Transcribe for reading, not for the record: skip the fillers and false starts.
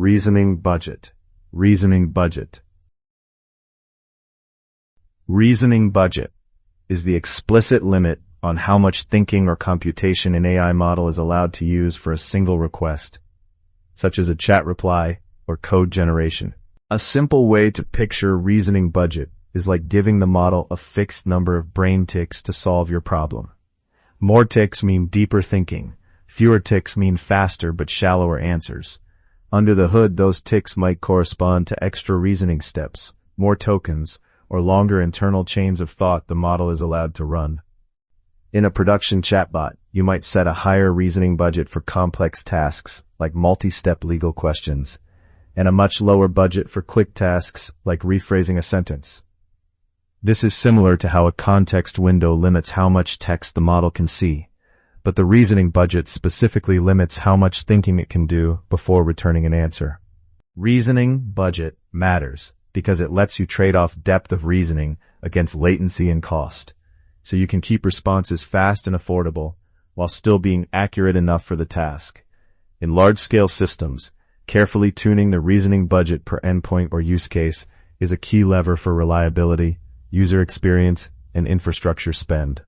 Reasoning budget. Reasoning budget. Reasoning budget is the explicit limit on how much thinking or computation an AI model is allowed to use for a single request, such as a chat reply or code generation. A simple way to picture reasoning budget is like giving the model a fixed number of brain ticks to solve your problem. More ticks mean deeper thinking. Fewer ticks mean faster but shallower answers. Under the hood, those ticks might correspond to extra reasoning steps, more tokens, or longer internal chains of thought the model is allowed to run. In a production chatbot, you might set a higher reasoning budget for complex tasks, like multi-step legal questions, and a much lower budget for quick tasks, like rephrasing a sentence. This is similar to how a context window limits how much text the model can see, but the reasoning budget specifically limits how much thinking it can do before returning an answer. Reasoning budget matters because it lets you trade off depth of reasoning against latency and cost, so you can keep responses fast and affordable while still being accurate enough for the task. In large-scale systems, carefully tuning the reasoning budget per endpoint or use case is a key lever for reliability, user experience, and infrastructure spend.